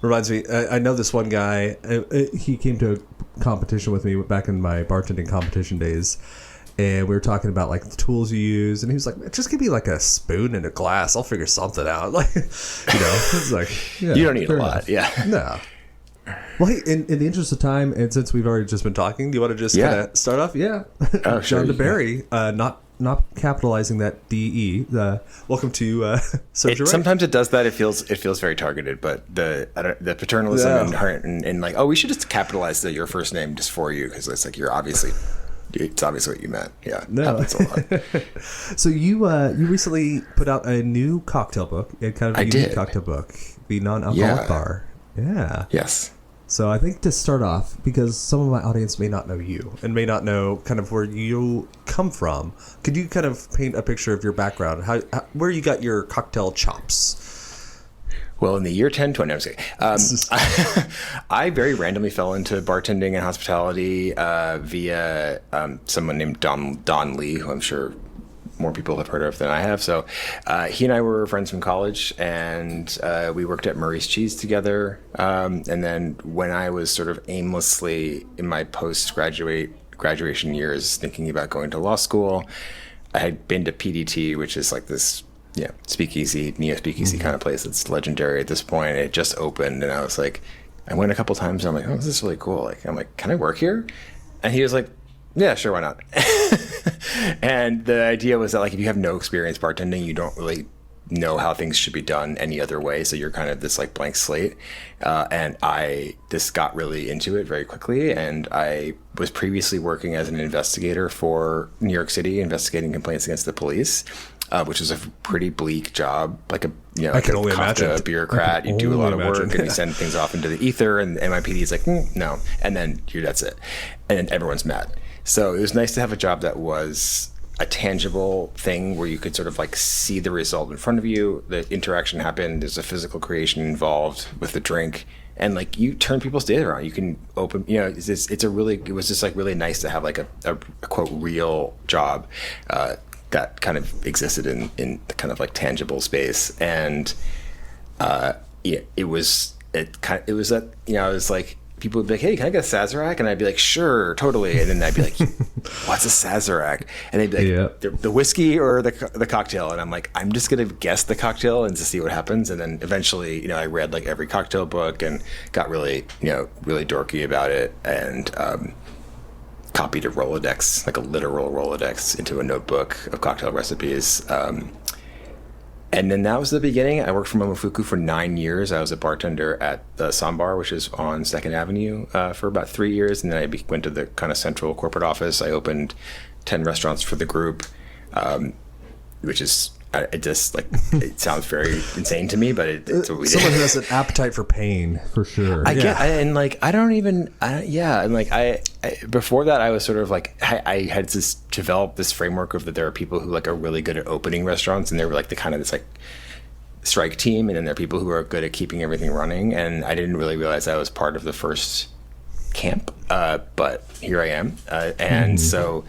Reminds me, I know this one guy. He came to a competition with me back in my bartending competition days, and we were talking about like the tools you use, and he was like, "Just give me like a spoon and a glass. I'll figure something out." Like, it's like you don't need a lot. Yeah. No. Well, hey, in the interest of time, and since we've already just been talking, do you want to just kind of start off? Yeah. Oh, sure. John deBary, not capitalizing that DE. Welcome to Serves Sometimes it does that. It feels very targeted, but the paternalism and like, oh, we should just capitalize your first name just for you because it's like it's obviously what you meant. Yeah, no. Happens a lot. So you recently put out a new cocktail book, a kind of a unique cocktail book, the Nonalcoholic Bar. Yeah. Yes. So I think to start off, because some of my audience may not know you and may not know kind of where you come from, could you kind of paint a picture of your background, where you got your cocktail chops? Well, in the year 1020, I'm just kidding. I very randomly fell into bartending and hospitality via someone named Don Lee, who I'm sure more people have heard of than I have. So he and I were friends from college, and we worked at Murray's Cheese together. And then when I was sort of aimlessly in my graduation years thinking about going to law school, I had been to PDT, which is like this speakeasy, neo-speakeasy kind of place that's legendary at this point. It just opened, and I was like, I went a couple times, and I'm like, oh, this is really cool. I'm like, can I work here? And he was like, yeah, sure, why not? And the idea was that like if you have no experience bartending, you don't really know how things should be done any other way. So you're kind of this like blank slate. And I just got really into it very quickly. And I was previously working as an investigator for New York City, investigating complaints against the police, which is a pretty bleak job. Like I can only imagine. A bureaucrat, you do a lot of work and you send things off into the ether, and NYPD is like, no. And then that's it. And then everyone's mad. So it was nice to have a job that was a tangible thing where you could sort of like see the result in front of you. The interaction happened. There's a physical creation involved with the drink, and like you turn people's days around. You can open, it was just like really nice to have like a quote real job that kind of existed in the kind of like tangible space. And it was that, I was like, people would be like, hey, can I get a Sazerac? And I'd be like, sure, totally. And then I'd be like, what's a Sazerac? And they'd be like, the whiskey or the cocktail? And I'm like, I'm just going to guess the cocktail and to see what happens. And then eventually, I read like every cocktail book and got really, really dorky about it, and copied a Rolodex, like a literal Rolodex, into a notebook of cocktail recipes. And then that was the beginning. I worked for Momofuku for 9 years. I was a bartender at the Sambar, which is on 2nd Avenue, for about 3 years. And then I went to the kind of central corporate office. I opened 10 restaurants for the group, which is, it sounds very insane to me, but it's what we did. Someone who has an appetite for pain, for sure. Before that, I was sort of like, I had developed this framework of that there are people who like are really good at opening restaurants, and they were like the kind of this like strike team, and then there are people who are good at keeping everything running. And I didn't really realize I was part of the first camp, but here I am. So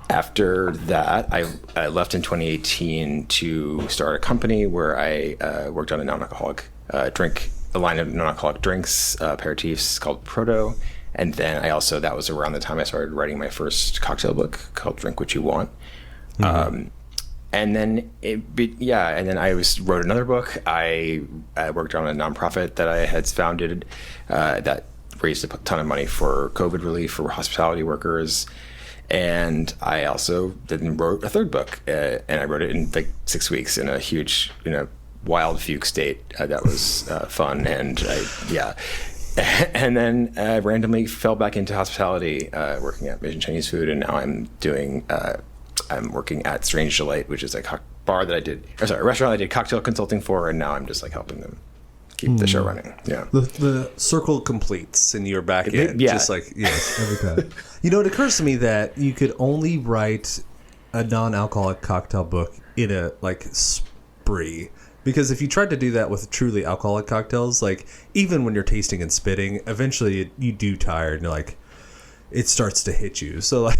after that, I left in 2018 to start a company where I worked on a non-alcoholic a line of non-alcoholic drinks, aperitifs called Proteau. And then that was around the time I started writing my first cocktail book called Drink What You Want. Mm-hmm. And then I wrote another book. I worked on a nonprofit that I had founded that raised a ton of money for COVID relief for hospitality workers. And I also then wrote a third book, and I wrote it in like 6 weeks in a huge, wild fugue state. That was fun, and and then I randomly fell back into hospitality, working at Mission Chinese Food, and now I'm working at Strange Delight, which is a restaurant I did cocktail consulting for, and now I'm just like helping them keep the show running. Yeah. The circle completes and you're back in. Yeah. Just like, yes, every time. It occurs to me that you could only write a non-alcoholic cocktail book in a spree. Because if you tried to do that with truly alcoholic cocktails, like even when you're tasting and spitting, eventually you do tire and you're like, it starts to hit you. So like,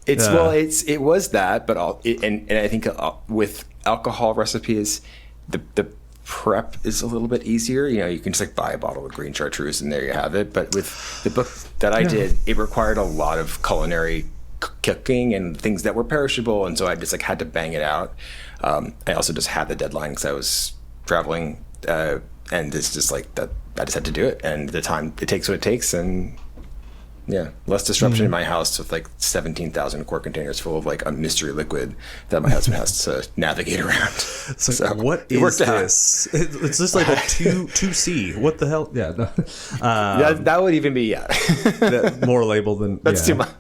it was that, but and I think with alcohol recipes, the prep is a little bit easier. You know, you can just like buy a bottle of green chartreuse and there you have it. But with the book that I did, it required a lot of culinary cooking and things that were perishable, and so I just like had to bang it out. I also just had the deadline because I was traveling, and it's just like that. I just had to do it, and the time it takes what it takes, and yeah, less disruption in my house with like 17,000 quart containers full of like a mystery liquid that my husband has to navigate around. It's like, so what is this? It's just like a 2C. What the hell? Yeah, no. That would even be more label than that's too much.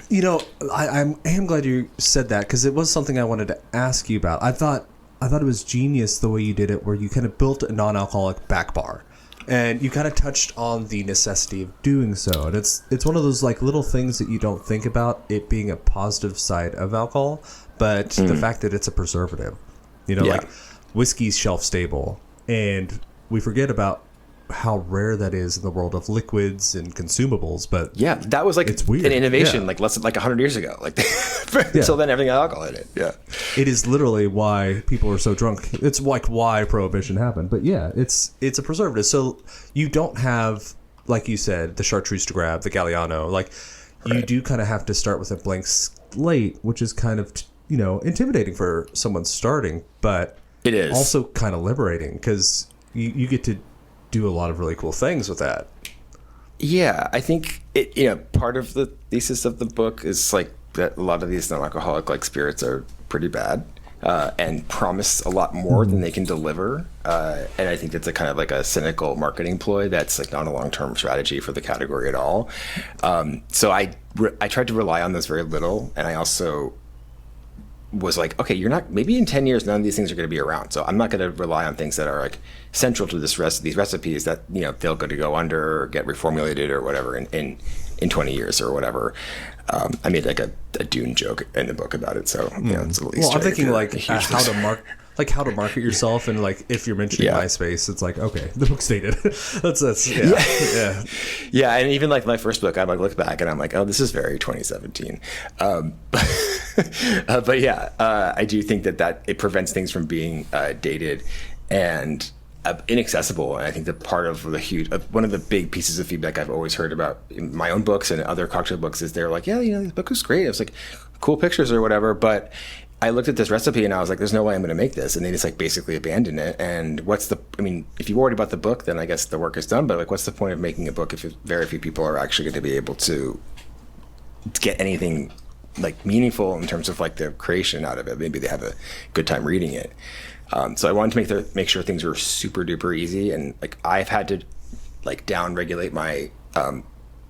You know, I am glad you said that because it was something I wanted to ask you about. I thought it was genius the way you did it, where you kind of built a non-alcoholic back bar, and you kind of touched on the necessity of doing so. And it's one of those like little things that you don't think about it being a positive side of alcohol, but the fact that it's a preservative. You know, like whiskey's shelf stable, and we forget about how rare that is in the world of liquids and consumables. But yeah, that was like it's weird. An innovation like less than like 100 years ago. Like until then, everything had alcohol in it. Yeah, it is literally why people are so drunk. It's like why prohibition happened. But yeah, it's a preservative. So you don't have, like you said, the chartreuse to grab, the Galliano. Like you do kind of have to start with a blank slate, which is kind of intimidating for someone starting, but it is also kind of liberating because you get to do a lot of really cool things with that. Yeah, I think part of the thesis of the book is like that a lot of these non-alcoholic like spirits are pretty bad and promise a lot more than they can deliver. And I think that's a kind of like a cynical marketing ploy that's like not a long-term strategy for the category at all. So I tried to rely on this very little, and I also was like, okay, maybe in 10 years, none of these things are going to be around. So I'm not going to rely on things that are like central to these recipes that, they're going to go under or get reformulated or whatever in 20 years or whatever. I made like a Dune joke in the book about it. So, it's at least. Well, I'm thinking like how to market yourself. And like, if you're mentioning MySpace, it's like, okay, the book's dated. that's yeah. Yeah. And even like my first book, I like look back and I'm like, oh, this is very 2017. But yeah, I do think that it prevents things from being dated and inaccessible. And I think that part of one of the big pieces of feedback I've always heard about in my own books and other cocktail books is they're like, yeah, this book was great. It was like cool pictures or whatever. But I looked at this recipe and I was like, there's no way I'm going to make this. And they just like basically abandoned it. And if you worried about the book, then I guess the work is done. But like, what's the point of making a book if very few people are actually going to be able to get anything like meaningful in terms of like the creation out of it? Maybe they have a good time reading it. So I wanted to make sure things were super duper easy, and like I've had to like down regulate my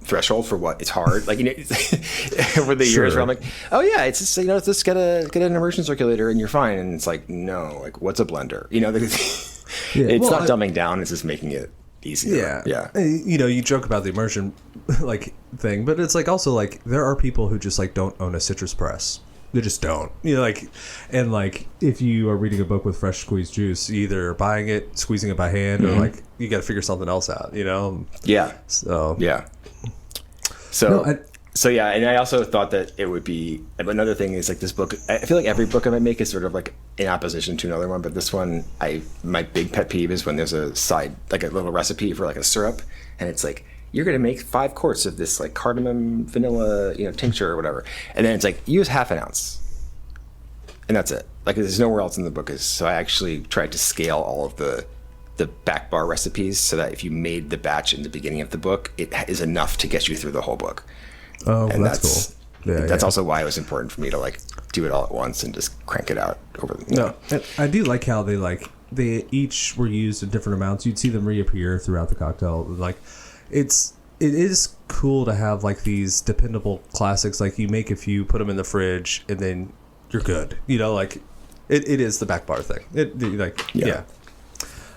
threshold for what it's hard. Like over the years, where I'm like, oh yeah, it's just just get an immersion circulator and you're fine. And it's like, no, like what's a blender? It's not dumbing down. It's just making it easier. Yeah. You joke about the immersion like thing, but it's like also like there are people who just like don't own a citrus press. They just don't. And like if you are reading a book with fresh squeezed juice, either buying it, squeezing it by hand, or like you got to figure something else out. Yeah. So yeah. So yeah, and I also thought that it would be another thing is like this book. I feel like every book I might make is sort of like in opposition to another one, but this one, my big pet peeve is when there's a side like a little recipe for like a syrup, and it's like you're going to make 5 quarts of this like cardamom vanilla tincture or whatever, and then it's like use half an ounce, and that's it. Like there's nowhere else in the book so I actually tried to scale all of the back bar recipes so that if you made the batch in the beginning of the book, it is enough to get you through the whole book. Oh, and that's cool. That's also why it was important for me to like do it all at once and just crank it out over the. No, I do like how they each were used in different amounts. You'd see them reappear throughout the cocktail. Like it is cool to have like these dependable classics. Like you make a few, put them in the fridge, and then you're good. Like it is the back bar thing. Yeah.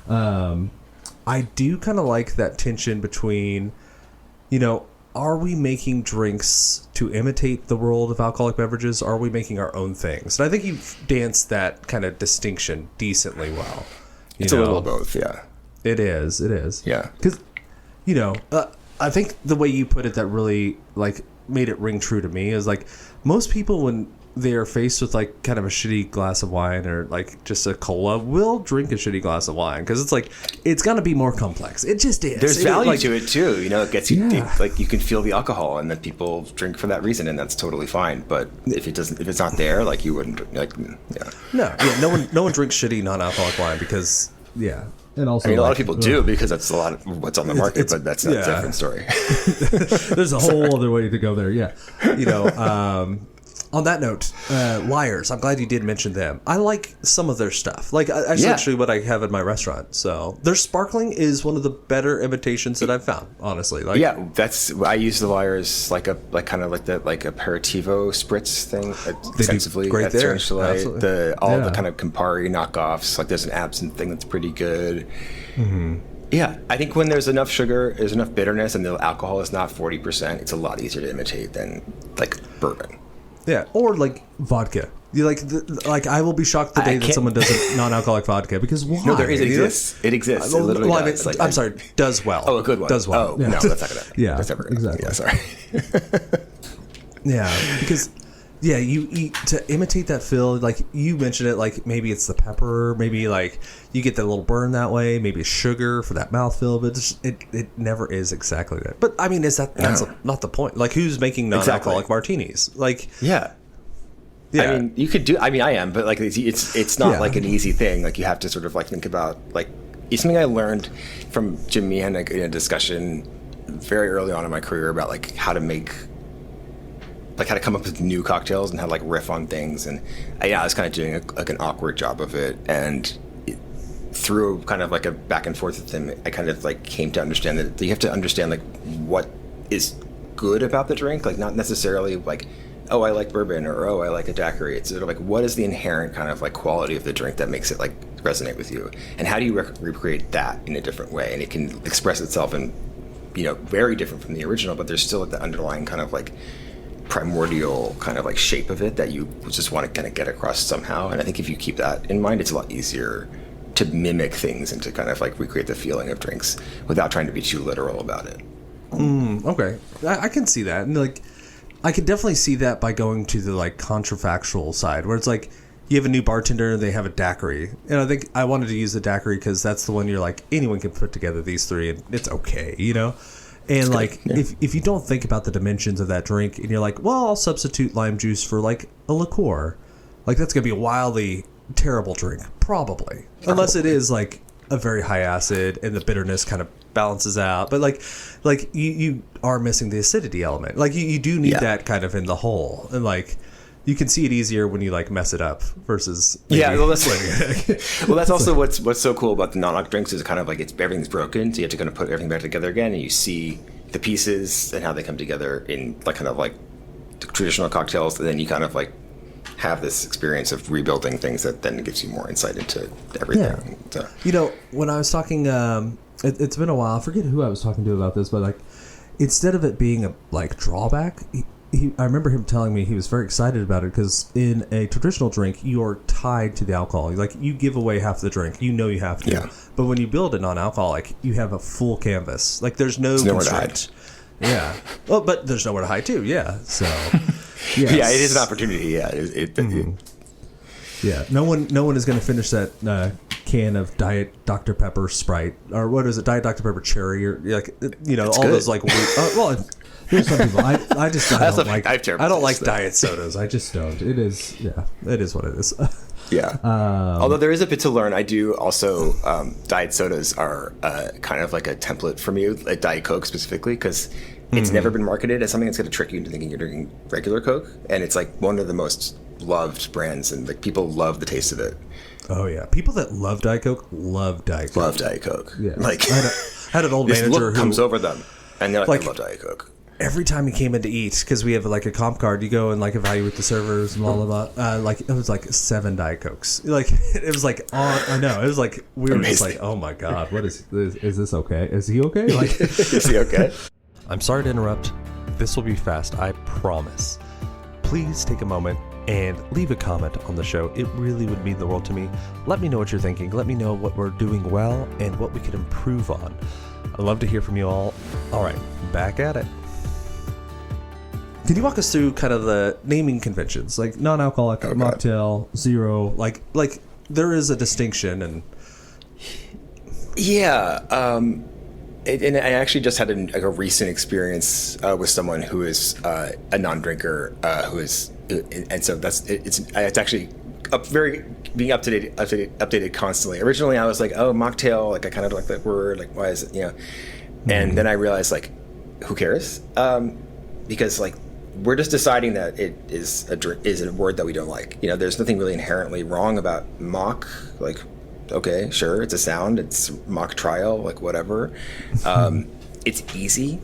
I do kind of like that tension between, are we making drinks to imitate the world of alcoholic beverages? Or are we making our own things? And I think you've danced that kind of distinction decently well. It's a little of both, yeah. It is. Yeah. Because, I think the way you put it that really, like, made it ring true to me is, like, most people when they are faced with like kind of a shitty glass of wine or like just a cola, will drink a shitty glass of wine because it's like it's gonna be more complex. It just is. There's value like, to it too. You know, it gets you like you can feel the alcohol, and then people drink for that reason, and that's totally fine. But if it's not there, like you wouldn't like. Yeah. No one drinks shitty non-alcoholic wine because And also, I mean, a lot of people do because that's a lot of what's on the market, but that's a different story. There's a whole other way to go there. Yeah. You know, on that note, Liars, I'm glad you did mention them. I like some of their stuff. Like, that's actually what I have in my restaurant. So their sparkling is one of the better imitations that I've found, honestly. Like, I use the Liars like kind of like aperitivo spritz thing extensively. Great there. All the kind of Campari knockoffs. Like, there's an absinthe thing that's pretty good. Mm-hmm. Yeah, I think when there's enough sugar, there's enough bitterness, and the alcohol is not 40%, it's a lot easier to imitate than like bourbon. Yeah, or like vodka. You like I will be shocked the day that someone does a non-alcoholic vodka because why? No, it exists. It exists. It literally does. I'm sorry, does well. Oh, a good one. Does well. Oh, no, that's not gonna. Yeah, that's never gonna. Exactly. Yeah, sorry. Yeah, because you eat to imitate that feel. Like you mentioned it, like maybe it's the pepper, maybe like you get that little burn that way, maybe it's sugar for that mouthfeel, but it never is exactly that. But I mean, that's not the point? Like, who's making non-alcoholic martinis? Like, yeah. I mean, you could do. I mean, I am, but like it's not like an easy thing. Like you have to sort of like think about like it's something I learned from Jim Meehan in a discussion very early on in my career about like how to make. Like how to come up with new cocktails and how to like riff on things, and I was kind of doing like an awkward job of it, and through kind of like a back and forth with him, I kind of like came to understand that you have to understand like what is good about the drink, like not necessarily like, oh, I like bourbon or oh, I like a daiquiri. It's sort of like what is the inherent kind of like quality of the drink that makes it like resonate with you, and how do you recreate that in a different way, and it can express itself in very different from the original, but there's still like the underlying kind of like primordial kind of like shape of it that you just want to kind of get across somehow. And I think if you keep that in mind, it's a lot easier to mimic things and to kind of like recreate the feeling of drinks without trying to be too literal about it. Okay, I can see that, and like I could definitely see that by going to the like contrafactual side where it's like you have a new bartender, they have a daiquiri, and I think I wanted to use the daiquiri because that's the one you're like anyone can put together these three and it's okay, And like, if you don't think about the dimensions of that drink, and you're like, well, I'll substitute lime juice for like a liqueur, like that's gonna be a wildly terrible drink, probably, unless it is like a very high acid and the bitterness kind of balances out. But like you are missing the acidity element. Like you do need that kind of in the whole, and like you can see it easier when you like mess it up versus well that's also what's so cool about the non-alc drinks is kind of like everything's broken, so you have to kind of put everything back together again, and you see the pieces and how they come together in like kind of like traditional cocktails, and then you kind of like have this experience of rebuilding things that then gives you more insight into everything. So. When I was talking it's been a while, I forget who I was talking to about this, but like instead of it being a like drawback, I remember him telling me he was very excited about it because in a traditional drink, you are tied to the alcohol. Like you give away half the drink, you have to. Yeah. But when you build a non-alcoholic, you have a full canvas. Like there's no constraint. Yeah. Well, but there's nowhere to hide too. Yeah. So. Yes. Yeah, it is an opportunity. Yeah. Yeah. No one is going to finish that can of Diet Dr. Pepper Sprite, or what is it? Diet Dr. Pepper Cherry, or like all good. Those like weird. There's some people. I don't like diet sodas. I just don't. It is what it is. Yeah. Although there is a bit to learn. I do also diet sodas are kind of like a template for me, like Diet Coke specifically, because it's never been marketed as something that's going to trick you into thinking you're drinking regular Coke, and it's like one of the most loved brands, and like people love the taste of it. Oh yeah, people that love Diet Coke love Diet Coke. Love Diet Coke. Yeah. Like I had an old manager who comes over them, and they're like, I love Diet Coke. Every time he came in to eat, because we have like a comp card, you go and like evaluate the servers and blah blah blah. Like it was like 7 Diet Cokes. Like it was like I know it was like we were just like, oh my god, what is this okay? Is he okay? Like is he okay? I'm sorry to interrupt. This will be fast, I promise. Please take a moment and leave a comment on the show. It really would mean the world to me. Let me know what you're thinking. Let me know what we're doing well and what we could improve on. I'd love to hear from you all. All right, back at it. Can you walk us through kind of the naming conventions, like non-alcoholic, mocktail, zero, like there is a distinction and. Yeah. And I actually just had a recent experience with someone who is a non-drinker and so it's actually being updated constantly. Originally, I was like, oh, mocktail, like I kind of like that word, like why is it, and then I realized like, who cares? Because like we're just deciding that it is a word that we don't like. There's nothing really inherently wrong about mock, like. Okay, sure, it's a sound, it's mock trial, like whatever. It's easy,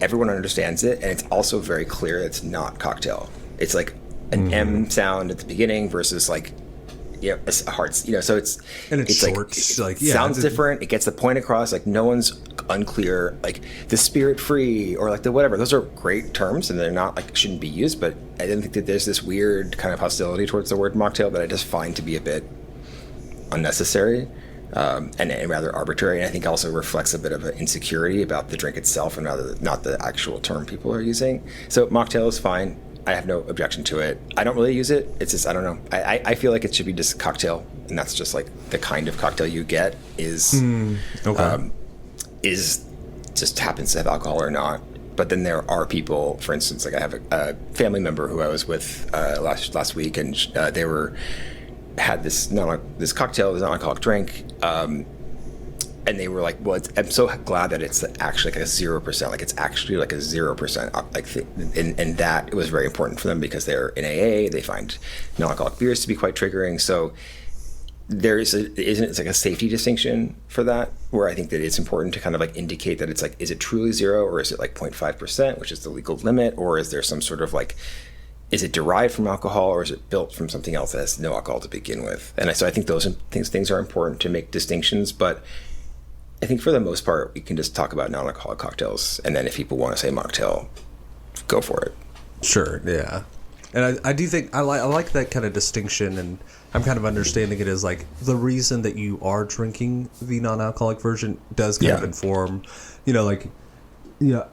everyone understands it, and it's also very clear it's not cocktail. It's like an M sound at the beginning versus like a hard, so it's short, sounds different, it gets the point across, like no one's unclear, like the spirit free or like the whatever. Those are great terms and they're not like shouldn't be used, but I didn't think that there's this weird kind of hostility towards the word mocktail that I just find to be a bit unnecessary and rather arbitrary, and I think also reflects a bit of an insecurity about the drink itself and not the actual term people are using. So mocktail is fine. I have no objection to it. I don't really use it. It's just I don't know. I feel like it should be just cocktail, and that's just like the kind of cocktail you get is just happens to have alcohol or not. But then there are people, for instance, like I have a family member who I was with last week, and they had this cocktail, this non-alcoholic drink, and they were like, well, I'm so glad that it's actually like a 0%, like it's actually like a 0%, like and that it was very important for them because they're in AA, they find non-alcoholic beers to be quite triggering. So it's like a safety distinction for that, where I think that it's important to kind of like indicate that it's like, is it truly 0 or is it like 0.5%, which is the legal limit, or is there some sort of like, is it derived from alcohol or is it built from something else that has no alcohol to begin with? And so I think those things are important to make distinctions, but I think for the most part, we can just talk about non-alcoholic cocktails. And then if people want to say mocktail, go for it. Sure. Yeah. And I do think I like that kind of distinction, and I'm kind of understanding it as like the reason that you are drinking the non-alcoholic version does kind of inform,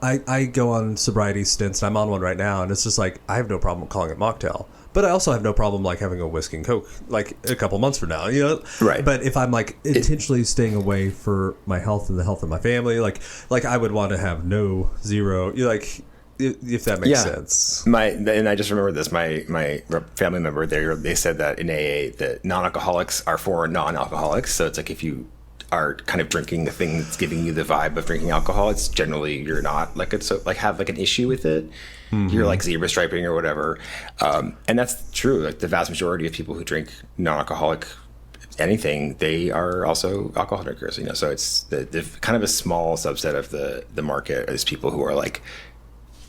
I go on sobriety stints, and I'm on one right now, and it's just like I have no problem calling it mocktail, but I also have no problem like having a whiskey and Coke like a couple months from now, Right. But if I'm like intentionally staying away for my health and the health of my family, like I would want to have no zero, if that makes sense. And I just remember this. My family member, they said that in AA, that non-alcoholics are for non-alcoholics. So it's like if you are kind of drinking the thing that's giving you the vibe of drinking alcohol, it's generally you're not like it's like have like an issue with it. You're like zebra striping or whatever, and that's true. Like the vast majority of people who drink non-alcoholic anything, they are also alcohol drinkers. So it's the kind of a small subset of the market is people who are like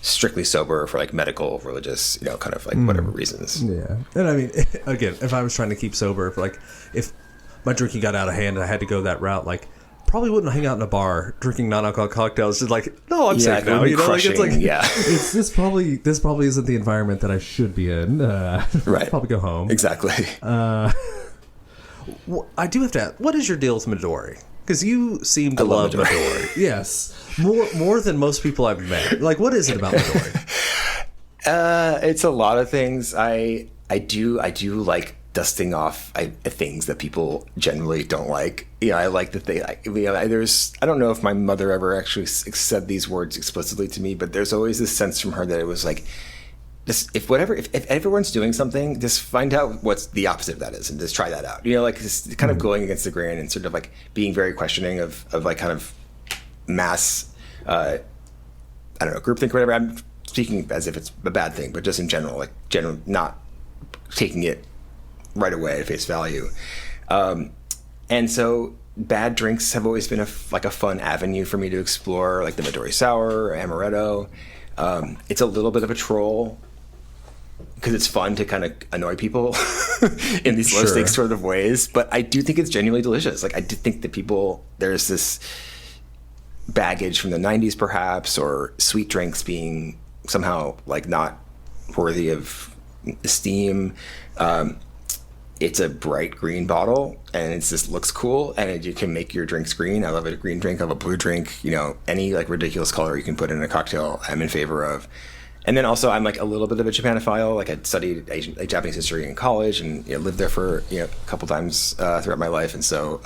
strictly sober for like medical, religious, kind of like whatever reasons. Yeah, and I mean, again, if I was trying to keep sober, if my drinking got out of hand and I had to go that route, like probably wouldn't hang out in a bar drinking non-alcoholic cocktails. Just like, no, I'm safe now. Crushing, like it's this probably isn't the environment that I should be in. Right. Probably go home. Exactly. I do have to ask, what is your deal with Midori? Because you seem to love Midori. Yes, more than most people I've met. Like, what is it about Midori? It's a lot of things. I do like dusting off things that people generally don't like. I like that they like. I don't know if my mother ever actually said these words explicitly to me, but there's always this sense from her that it was like, if everyone's doing something, just find out what's the opposite of that is and just try that out. Like just kind of going against the grain and sort of like being very questioning of like kind of mass, I don't know, groupthink or whatever. I'm speaking as if it's a bad thing, but just in general, like not taking it right away at face value. And so bad drinks have always been a fun avenue for me to explore, like the Midori Sour or Amaretto. It's a little bit of a troll because it's fun to kind of annoy people in these low stakes sort of ways. But I do think it's genuinely delicious. Like I do think that there's this baggage from the 90s perhaps, or sweet drinks being somehow like not worthy of esteem. It's a bright green bottle and it just looks cool, and you can make your drinks green. I love a green drink. I love a blue drink. Any like ridiculous color you can put in a cocktail, I'm in favor of. And then also I'm like a little bit of a Japanophile. Like I studied Japanese history in college and lived there for a couple times throughout my life, and so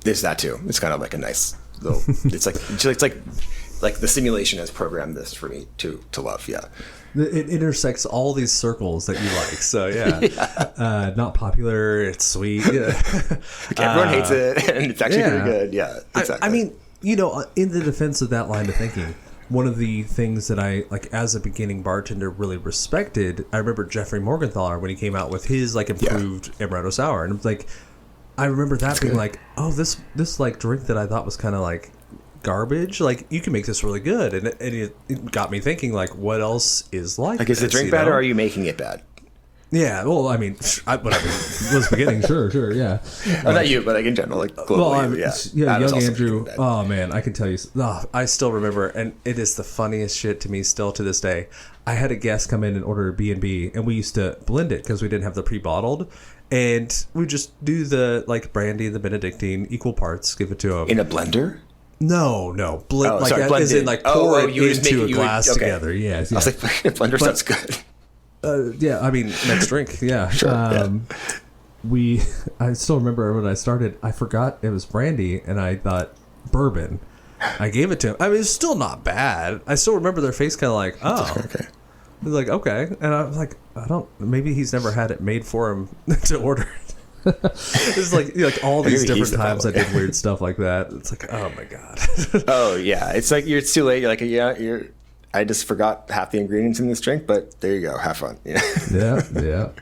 there's that too. It's kind of like a nice little. It's like the simulation has programmed this for me to love. Yeah. It intersects all these circles that you like. So yeah. Not popular. It's sweet. Yeah. Everyone hates it, and it's actually pretty good. Yeah. Exactly. I mean, in the defense of that line of thinking, one of the things that I, like, as a beginning bartender really respected, I remember Jeffrey Morgenthaler when he came out with his, like, improved Amaretto Sour. And, like, I remember that being like, oh, this like, drink that I thought was kind of, like, garbage, like, you can make this really good. And it got me thinking, like, what else is like is the drink bad, or are you making it bad? Yeah, well, I mean, was beginning, sure, yeah. Not you, but like in general, like globally, young Andrew. Oh man, I can tell you. I still remember, and it is the funniest shit to me still to this day. I had a guest come in and order a B&B, and we used to blend it because we didn't have the pre-bottled, and we just do the like brandy and the Benedictine equal parts, give it to them in a blender. No, blend like that, as in like pour it into a glass together. Yes, I was like, blender sounds good. Yeah, I mean, next drink, yeah. Sure, I still remember when I started, I forgot it was brandy, and I thought bourbon. I gave it to him. I mean, it's still not bad. I still remember their face kind of like, oh. Okay. Like, okay. And I was like, maybe he's never had it made for him to order. It's like all these different times I did weird stuff like that. It's like, oh my God. Oh, yeah. It's like, it's too late. You're like, I just forgot half the ingredients in this drink, but there you go. Have fun. Yeah.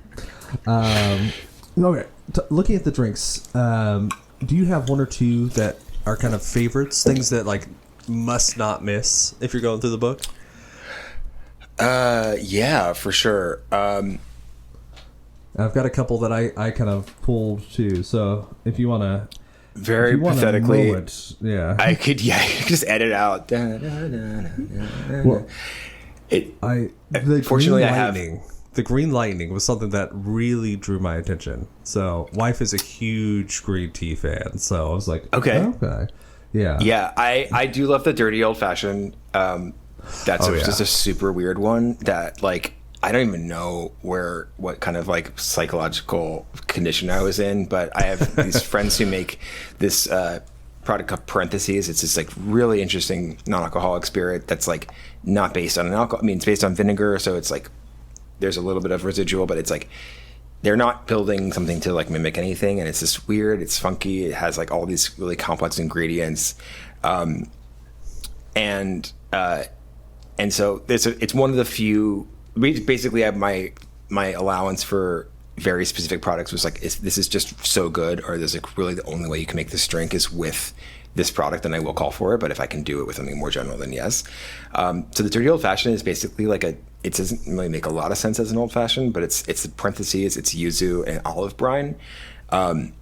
Okay. Looking at the drinks, do you have one or two that are kind of favorites, things that like must not miss if you're going through the book? Yeah, for sure. I've got a couple that I kind of pulled too. So if you want to. Very pathetically, yeah. I could just edit out. Well, fortunately, the Green Lightning was something that really drew my attention. So, wife is a huge green tea fan, so I was like, okay, yeah. I do love the dirty old fashioned. That's just a super weird one that like. I don't even know what kind of like psychological condition I was in, but I have these friends who make this product called Parentheses. It's this like really interesting non-alcoholic spirit that's like not based on an alcohol. I mean, it's based on vinegar, so it's like there's a little bit of residual, but it's like they're not building something to like mimic anything, and it's just weird. It's funky. It has like all these really complex ingredients, and so it's one of the few. Basically, my allowance for very specific products was like, this is just so good, or there's like really the only way you can make this drink is with this product, and I will call for it. But if I can do it with something more general, then yes. So the dirty old fashioned is basically like it doesn't really make a lot of sense as an old fashioned, but it's the Parentheses, it's yuzu and olive brine, and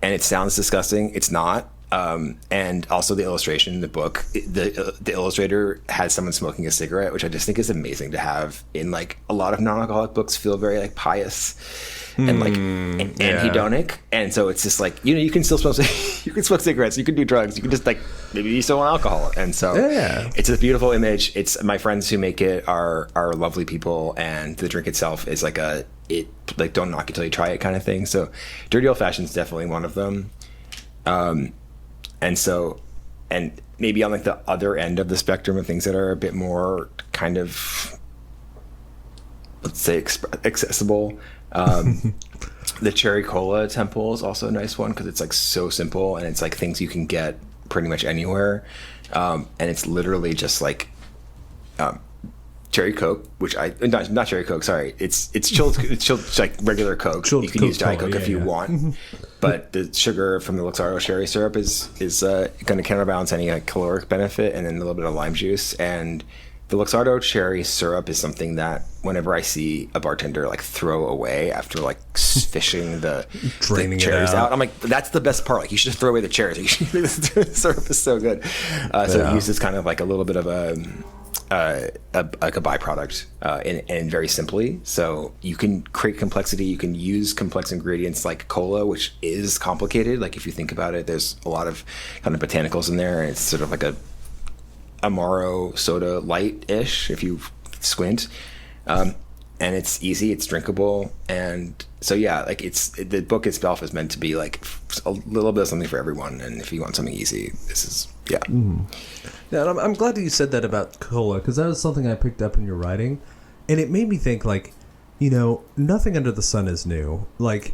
it sounds disgusting. It's not. And also the illustration in the book, the illustrator has someone smoking a cigarette, which I just think is amazing to have in like a lot of non-alcoholic books feel very like pious and like hedonic. And so it's just like, you can still smoke, you can smoke cigarettes, you can do drugs, you can just like, maybe you still want alcohol. And so it's a beautiful image. It's my friends who make it are lovely people. And the drink itself is like don't knock it till you try it kind of thing. So dirty old fashioned is definitely one of them. And maybe on like the other end of the spectrum of things that are a bit more kind of, let's say, accessible, the cherry cola temple is also a nice one because it's like so simple and it's like things you can get pretty much anywhere, and it's literally just like cherry Coke, which not cherry Coke. Sorry, it's chilled. It's chilled like regular Coke. You can use Diet Coke if you want, but the sugar from the Luxardo cherry syrup is going to counterbalance any like caloric benefit, and then a little bit of lime juice. And the Luxardo cherry syrup is something that whenever I see a bartender like throw away after like fishing the cherries out, I'm like, that's the best part. Like you should just throw away the cherries. The syrup is so good. So it uses kind of like a little bit of like a byproduct, and very simply. So you can create complexity. You can use complex ingredients like cola, which is complicated. Like if you think about it, there's a lot of kind of botanicals in there, and it's sort of like a Amaro soda light-ish. If you squint. And it's easy, it's drinkable, and so yeah, like the book itself is meant to be like a little bit of something for everyone. And if you want something easy, this is yeah. Yeah, and I'm glad that you said that about cola, because that was something I picked up in your writing, and it made me think, like, you know, nothing under the sun is new. Like,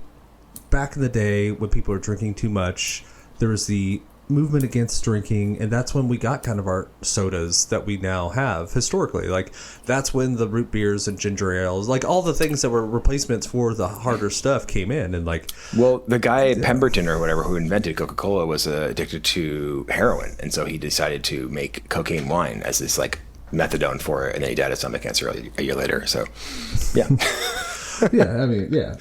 back in the day when people were drinking too much, there was the movement against drinking, and that's when we got kind of our sodas that we now have historically. Like, that's when the root beers and ginger ales, like all the things that were replacements for the harder stuff came in. And like, well, the guy at Pemberton or whatever who invented Coca-Cola was addicted to heroin, and so he decided to make cocaine wine as this like methadone for it, and then he died of stomach cancer a year later. So yeah. Yeah, I mean, yeah.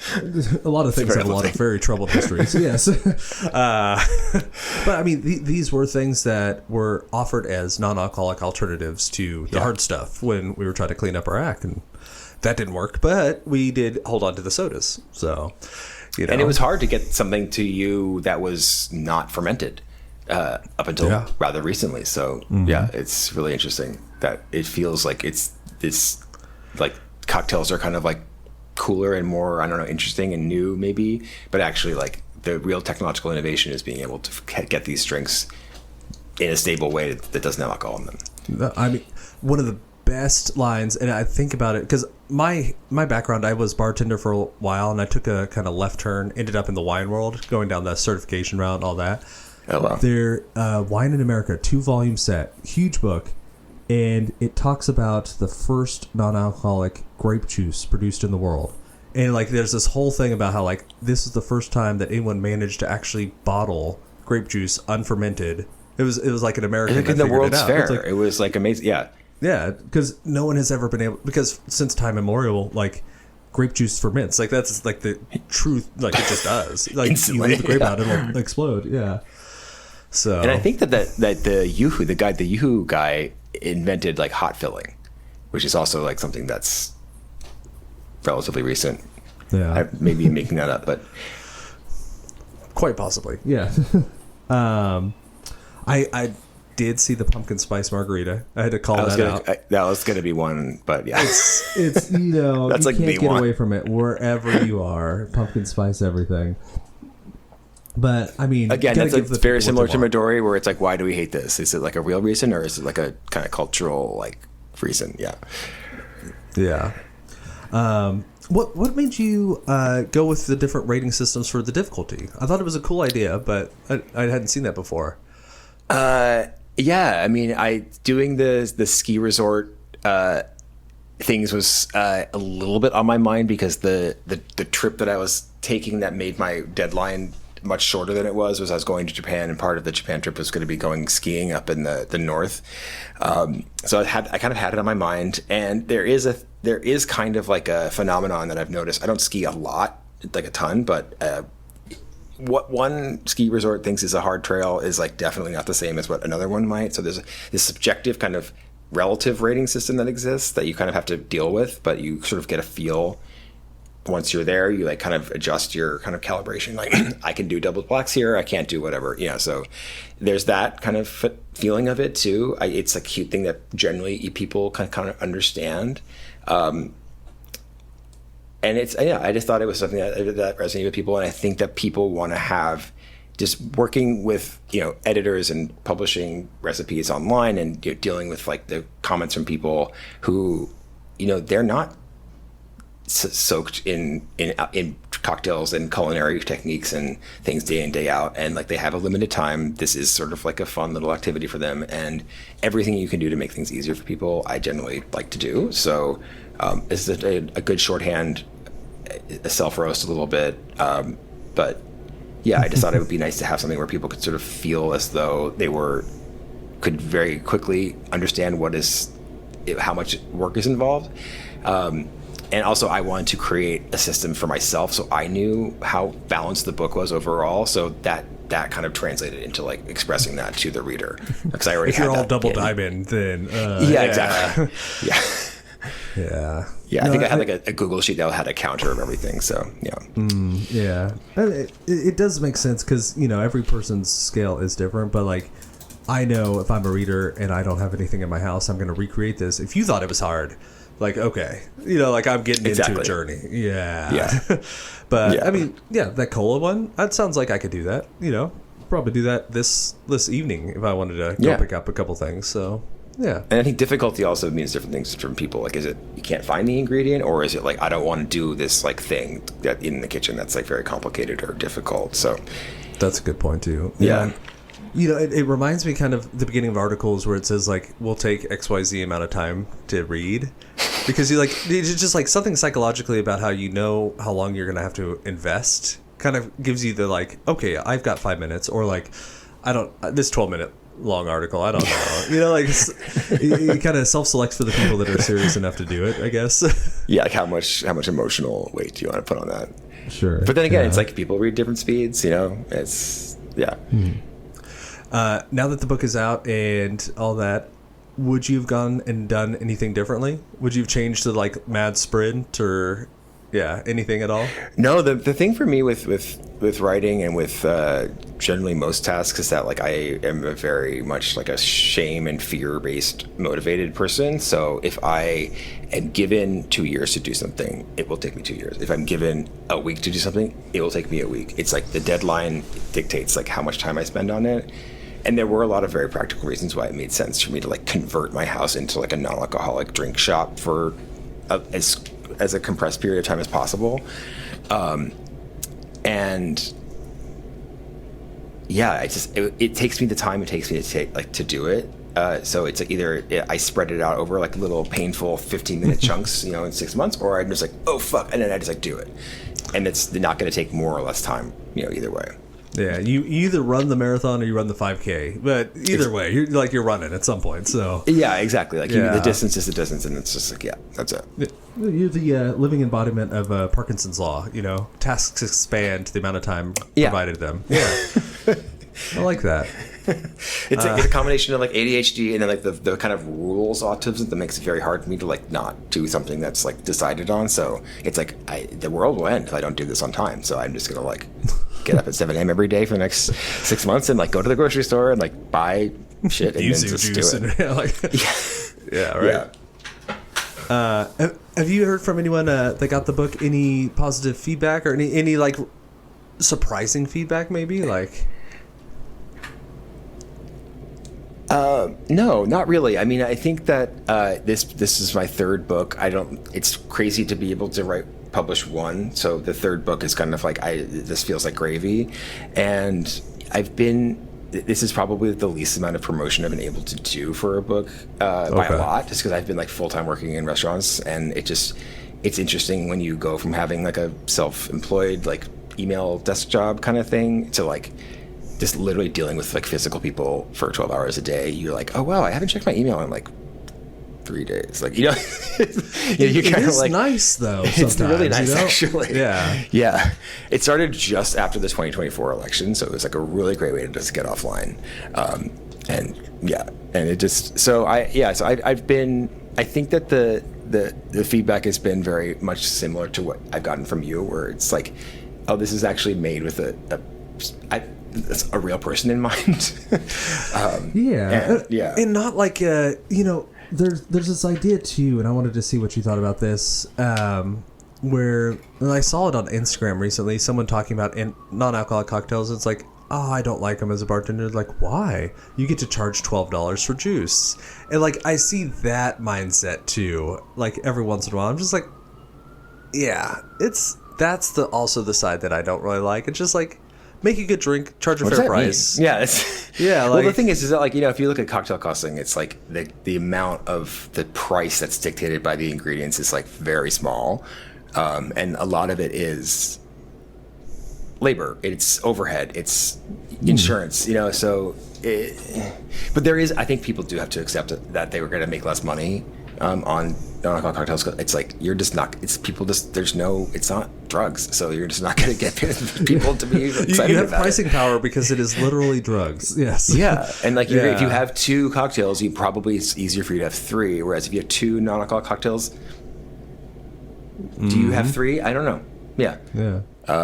A lot of things have a lot of very troubled histories. Yes. But I mean, these were things that were offered as non-alcoholic alternatives to the hard stuff when we were trying to clean up our act, and that didn't work. But we did hold on to the sodas. So, you know. And it was hard to get something to you that was not fermented up until rather recently. So yeah, it's really interesting that it feels like it's this, like, cocktails are kind of like cooler and more, I don't know, interesting and new maybe, but actually like the real technological innovation is being able to get these drinks in a stable way that doesn't have alcohol in them. I mean, one of the best lines, and I think about it because my background, I was bartender for a while, and I took a kind of left turn, ended up in the wine world, going down the certification route and all that. Oh, wow. Their Wine in America 2-volume set, huge book, and it talks about the first non-alcoholic grape juice produced in the world. And like, there's this whole thing about how like this is the first time that anyone managed to actually bottle grape juice unfermented. It was like an American. Like in the World's Fair, it was like amazing. Yeah, because no one has ever been able, because since time immemorial, like, grape juice ferments. Like, that's like the truth. Like, it just does. Like, you leave the grape out, it'll explode. Yeah. So. And I think that the Yoo-hoo guy invented like hot filling, which is also like something that's relatively recent. Yeah. I maybe making that up, but quite possibly. Yeah. I did see the pumpkin spice margarita. I had to call that out. That was going to be one, but yeah. It's you know, that's you like can't get away from it wherever you are. Pumpkin spice everything. But I mean, again, it's very similar to Midori, where it's like, why do we hate this? Is it like a real reason, or is it like a kind of cultural like reason? Yeah. Yeah. What made you go with the different rating systems for the difficulty? I thought it was a cool idea, but I hadn't seen that before. Yeah, I mean, doing the ski resort things was a little bit on my mind, because the trip that I was taking that made my deadline much shorter than it was I was going to Japan, and part of the Japan trip was going to be going skiing up in the north. So I kind of had it on my mind, and there is kind of like a phenomenon that I've noticed. I don't ski a lot, like a ton, but what one ski resort thinks is a hard trail is like definitely not the same as what another one might. So there's this subjective kind of relative rating system that exists that you kind of have to deal with, but you sort of get a feel. Once you're there, you like kind of adjust your kind of calibration. Like, I can do double blacks here, I can't do whatever. Yeah, so there's that kind of feeling of it too. It's a cute thing that generally people kind of understand. And I just thought it was something that resonated with people, and I think that people want to have, just working with editors and publishing recipes online, and dealing with like the comments from people who they're not soaked in cocktails and culinary techniques and things day in day out, and like they have a limited time. This is sort of like a fun little activity for them, and everything you can do to make things easier for people, I generally like to do. So this is a good shorthand, a self roast a little bit, but yeah, I just thought it would be nice to have something where people could sort of feel as though they could very quickly understand how much work is involved. And also, I wanted to create a system for myself, so I knew how balanced the book was overall. So that kind of translated into like expressing that to the reader, because I already if you're had all that double diamond, then yeah, exactly, yeah. Yeah. I think I had like a Google sheet that had a counter of everything. So yeah, it does make sense, because every person's scale is different. But like, I know if I'm a reader and I don't have anything in my house, I'm going to recreate this. If you thought it was hard, Like, okay, like I'm getting into a journey. Yeah. But I mean, that cola one, that sounds like I could do that. Probably do that this evening if I wanted to go pick up a couple things. So yeah. And I think difficulty also means different things from people. Like, is it you can't find the ingredient, or is it like I don't want to do this like thing that in the kitchen that's like very complicated or difficult? So that's a good point too. Yeah. It reminds me kind of the beginning of articles where it says like we'll take XYZ amount of time to read, because it's just like something psychologically about how how long you're gonna have to invest kind of gives you the like, okay, I've got 5 minutes, or like this 12-minute long article, I don't know. Like you kind of self-selects for the people that are serious enough to do it, I guess. Yeah, like how much emotional weight do you want to put on that? Sure. But then again, it's like people read different speeds, it's now that the book is out and all that, would you have gone and done anything differently? Would you have changed to like mad sprint or anything at all? No, the thing for me with writing and with generally most tasks is that like I am a very much like a shame and fear based motivated person. So if I am given 2 years to do something, it will take me 2 years. If I'm given a week to do something, it will take me a week. It's like the deadline dictates like how much time I spend on it. And there were a lot of very practical reasons why it made sense for me to like convert my house into like a non-alcoholic drink shop for as a compressed period of time as possible. And it takes me the time it takes me to do it. So it's like either I spread it out over like little painful 15-minute chunks, in 6 months, or I'm just like, oh fuck, and then I just like do it. And it's not going to take more or less time, either way. Yeah, you either run the marathon or you run the 5K, but either way, you're running at some point. So yeah, exactly. Like the distance is the distance, and it's just like that's it. You're the living embodiment of Parkinson's law. Tasks expand to the amount of time provided them. Yeah, I like that. It's a combination of like ADHD and then like the kind of rules autism that makes it very hard for me to like not do something that's like decided on. So it's like the world will end if I don't do this on time. So I'm just gonna like get up at 7 a.m. every day for the next 6 months and like go to the grocery store and like buy shit and then just do it. Right. Yeah. Have you heard from anyone that got the book? Any positive feedback or any like surprising feedback? Maybe like. No, not really. I mean, I think that this is my third book. It's crazy to be able to publish one. So the third book is kind of like this feels like gravy, and this is probably the least amount of promotion I've been able to do for a book by a lot, just because I've been like full time working in restaurants, and it's interesting when you go from having like a self-employed like email desk job kind of thing to like just literally dealing with like physical people for 12 hours a day. You're like, oh wow, I haven't checked my email in like 3 days. Like, you kind of like nice though. It's really nice actually. Yeah. It started just after the 2024 election, so it was like a really great way to just get offline. And it just I think that the feedback has been very much similar to what I've gotten from you, where it's like, oh, this is actually made with a real person in mind. And not like there's this idea too, and I wanted to see what you thought about this, where I saw it on Instagram recently, someone talking about non-alcoholic cocktails. It's like, oh, I don't like them as a bartender. Like, why? You get to charge $12 for juice. And like I see that mindset too, like every once in a while. I'm just like, that's also the side that I don't really like. It's just like, make a good drink, charge a fair price. Mean? Yeah, like, well, the thing is that like, if you look at cocktail costing, it's like the amount of the price that's dictated by the ingredients is like very small, and a lot of it is labor, it's overhead, it's insurance. But there is, I think people do have to accept that they were going to make less money on non-alcoholic cocktails. It's like it's not drugs, so you're just not going to get people to be excited. You have about pricing power because it is literally drugs. Yes. Yeah, and like if you have 2 cocktails, it's easier for you to have 3. Whereas if you have 2 non-alcoholic cocktails, do you have 3? I don't know. Yeah.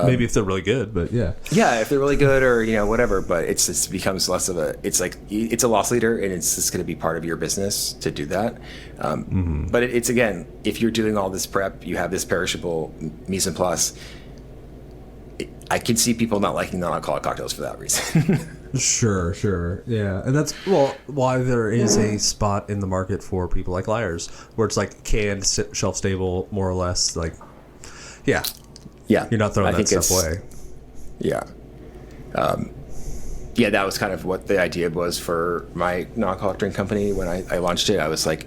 Maybe if they're really good, but yeah. Yeah, if they're really good or, whatever, but it becomes less of it's a loss leader and it's just going to be part of your business to do that. But it's, again, if you're doing all this prep, you have this perishable mise en place, I can see people not liking non-alcoholic cocktails for that reason. Sure. Yeah. And that's, why there is a spot in the market for people like Liars, where it's like canned, shelf stable, more or less. Like, yeah. Yeah. You're not throwing that stuff away. Yeah. That was kind of what the idea was for my non-alcoholic drink company. When I launched it, I was like,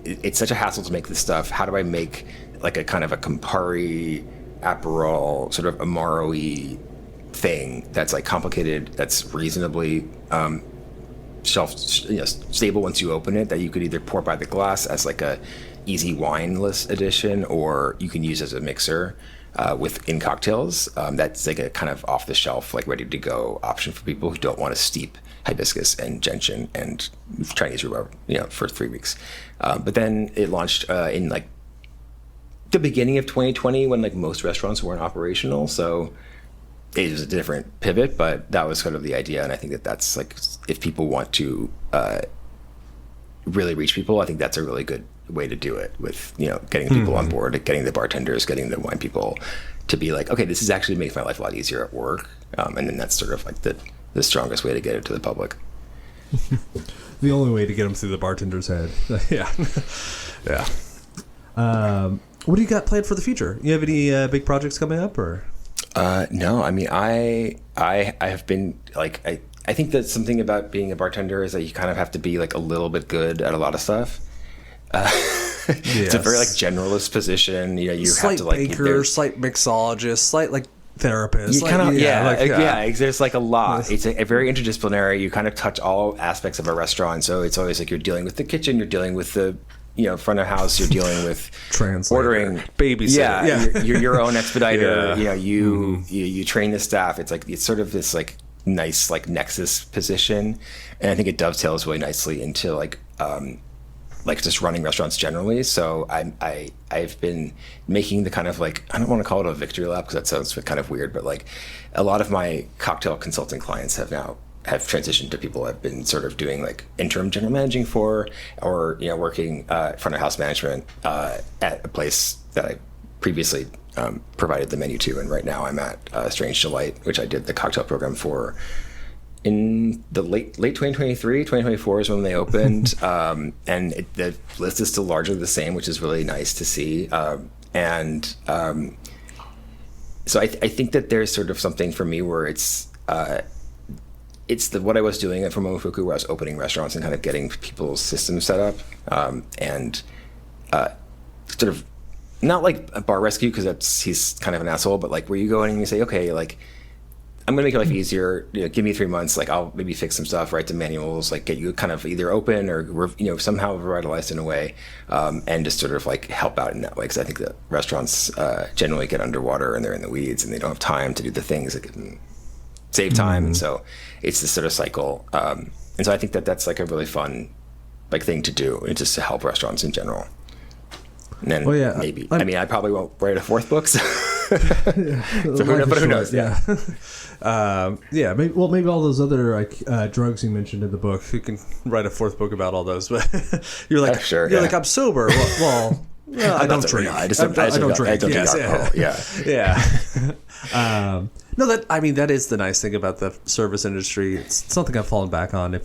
it's such a hassle to make this stuff. How do I make like a kind of a Campari, Aperol, sort of Amaro-y thing that's like complicated, that's reasonably shelf stable once you open it, that you could either pour by the glass as like a easy wineless edition, or you can use as a mixer in cocktails. That's like a kind of off the shelf, like ready to go option for people who don't want to steep hibiscus and gentian and Chinese rhubarb, for 3 weeks. But then it launched in like the beginning of 2020 when like most restaurants weren't operational. So it was a different pivot, but that was sort of the idea. And I think that's like, if people want to really reach people, I think that's a really good way to do it with, getting people on board, getting the bartenders, getting the wine people to be like, okay, this is actually makes my life a lot easier at work. And then that's sort of like the strongest way to get it to the public. The only way to get them through the bartender's head. Yeah. What do you got planned for the future? You have any big projects coming up, or? No, I mean, I have been like, I think that something about being a bartender is that you kind of have to be like a little bit good at a lot of stuff. It's a very like generalist position. You slight have to like baker, slight mixologist, slight like therapist. You kind of there's like a lot. It's a very interdisciplinary. You kind of touch all aspects of a restaurant. So it's always like you're dealing with the kitchen, you're dealing with the front of house, you're dealing with ordering, babysitter. Yeah. You're your own expediter. You train the staff. It's sort of this like nice like nexus position, and I think it dovetails really nicely into like just running restaurants generally. So I've been making the kind of like, I don't want to call it a victory lap because that sounds kind of weird, but like a lot of my cocktail consulting clients have transitioned to people I've been sort of doing like interim general managing for, or working front of house management at a place that I previously provided the menu to, and right now I'm at Strange Delight, which I did the cocktail program for in the late 2023. 2024 is when they opened, and the list is still largely the same, which is really nice to see. So I think that there's sort of something for me where it's what I was doing from Momofuku, where I was opening restaurants and kind of getting people's systems set up, and sort of not like a bar rescue because he's kind of an asshole, but like where you go in and you say, okay, like I'm gonna make your life easier. Give me 3 months. Like I'll maybe fix some stuff, write the manuals, like get you kind of either open or somehow revitalized in a way, and just sort of like help out in that way. Because I think that restaurants generally get underwater and they're in the weeds and they don't have time to do the things that can save time, and so it's this sort of cycle. And so I think that that's like a really fun like thing to do, and just to help restaurants in general. And then maybe I probably won't write a fourth book. So. Who knows? Yeah. Maybe all those other like drugs you mentioned in the book. You can write a fourth book about all those. But you're like, like I'm sober. I don't drink. I don't drink. Alcohol. Yeah. No, that is the nice thing about the service industry. It's something I've fallen back on.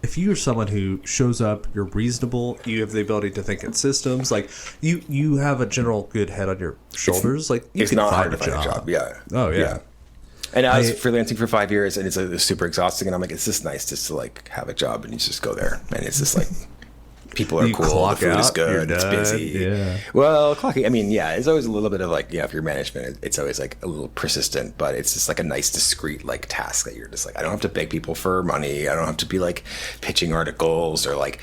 If you're someone who shows up, you're reasonable, you have the ability to think in systems, like you have a general good head on your shoulders, like you can find a job. Yeah. Oh yeah. And I was freelancing for 5 years, and it's super exhausting. And I'm like, it's just nice just to like have a job, and you just go there, and it's just like people are cool, the food is good, it's busy. Yeah. Well, clocking. I mean, it's always a little bit of like, if you're management, it's always like a little persistent, but it's just like a nice, discrete like task that you're just like, I don't have to beg people for money. I don't have to be like pitching articles or like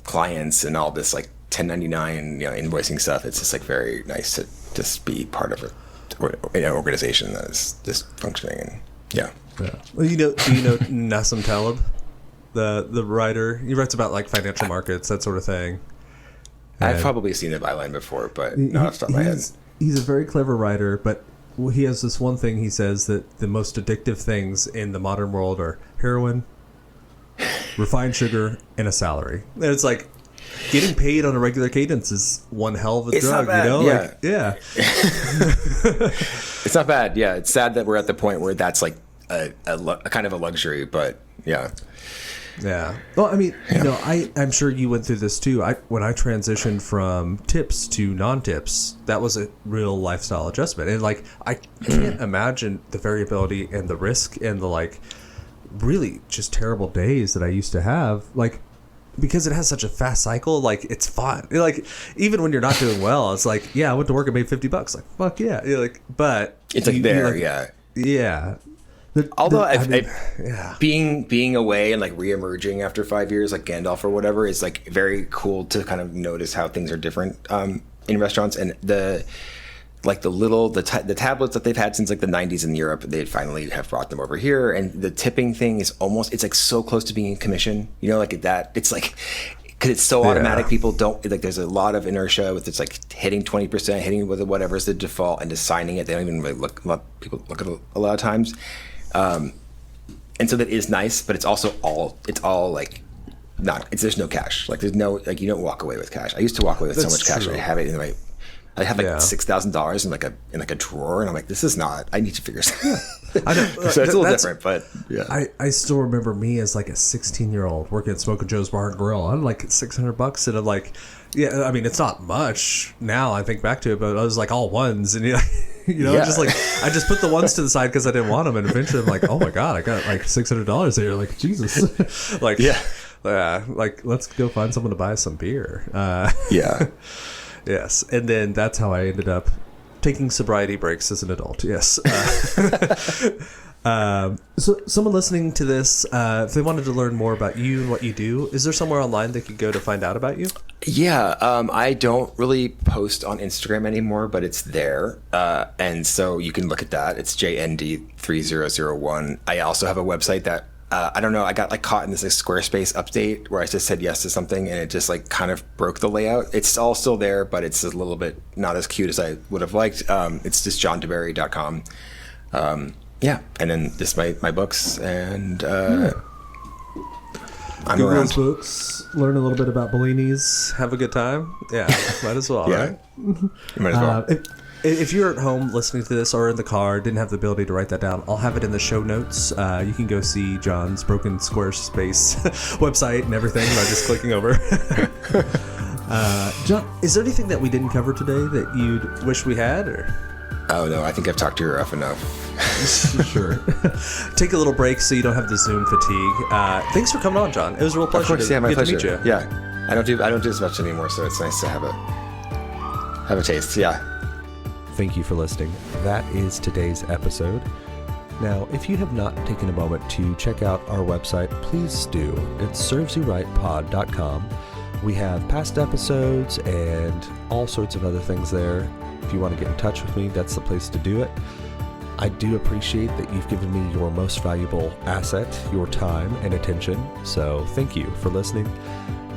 clients and all this like 1099 invoicing stuff. It's just like very nice to just be part of an organization that is just functioning. And Well, do you know Nassim Taleb? The writer, he writes about like financial markets, that sort of thing. I've probably seen the byline before, but not off the top of my head. He's a very clever writer, but well, he has this one thing he says that the most addictive things in the modern world are heroin, refined sugar, and a salary. And it's like getting paid on a regular cadence is one hell of a drug, you know? Yeah. Like, yeah. It's not bad. Yeah. It's sad that we're at the point where that's like a kind of a luxury, but yeah. Yeah. Well, I mean, you know, I'm sure you went through this too. When I transitioned from tips to non-tips, that was a real lifestyle adjustment. And like, I can't imagine the variability and the risk and the like really just terrible days that I used to have. Like, because it has such a fast cycle, like it's fun. Like, even when you're not doing well, it's like, yeah, I went to work and made $50. Like, fuck yeah. You're like, but it's like yeah. Yeah. Although being away and like reemerging after 5 years, like Gandalf or whatever, is like very cool to kind of notice how things are different in restaurants. And the tablets that they've had since like the 90s in Europe, they finally have brought them over here. And the tipping thing is almost, it's like so close to being in commission, you know, like that. It's like, because it's so automatic, people don't like. There's a lot of inertia with it's like hitting 20%, hitting with whatever is the default, and just signing it. They don't even really look. People look at it a lot of times. And so that is nice, but it's also all like there's no cash. Like there's no, like you don't walk away with cash. I used to walk away with so much cash. I have it in my, I have like $6,000 in like a drawer, and I'm like, this is not, I need to figure something out. I know, so it's a little different, but yeah. I still remember me as like a 16-year-old working at Smoking Joe's Bar and Grill. I'm like $600, and I'm like, yeah, I mean, it's not much now. I think back to it, but I was like all ones, and just like I just put the ones to the side because I didn't want them, and eventually I'm like, oh my god, I got like $600 here. Like Jesus, like like let's go find someone to buy some beer. Yes, and then that's how I ended up taking sobriety breaks as an adult. Yes. So someone listening to this, if they wanted to learn more about you and what you do, is there somewhere online they could go to find out about you? Yeah, I don't really post on Instagram anymore, but it's there. And so you can look at that. It's JND3001. I also have a website that, I don't know, I got like caught in this like Squarespace update where I just said yes to something and it just like kind of broke the layout. It's all still there, but it's a little bit not as cute as I would have liked. It's just johndeBary.com. Yeah, and then just my books, and I'm around. Books, learn a little bit about Bellinis, have a good time. Yeah, might as well, right? You might as well. If you're at home listening to this or in the car, didn't have the ability to write that down, I'll have it in the show notes. You can go see John's Broken Squarespace website and everything by just clicking over. John, is there anything that we didn't cover today that you'd wish we had? Or? Oh, no, I think I've talked to your F enough. Sure. Take a little break so you don't have the Zoom fatigue. Thanks for coming on, John. It was a real pleasure. Of course, my pleasure. To meet you. Yeah, I don't do as much anymore, so it's nice to have a taste. Yeah. Thank you for listening. That is today's episode. Now, if you have not taken a moment to check out our website, please do. It's servesyouRightPod.com. We have past episodes and all sorts of other things there. If you want to get in touch with me, that's the place to do it. I do appreciate that you've given me your most valuable asset, your time and attention. So thank you for listening.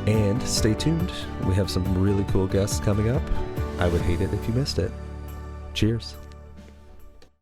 And stay tuned. We have some really cool guests coming up. I would hate it if you missed it. Cheers.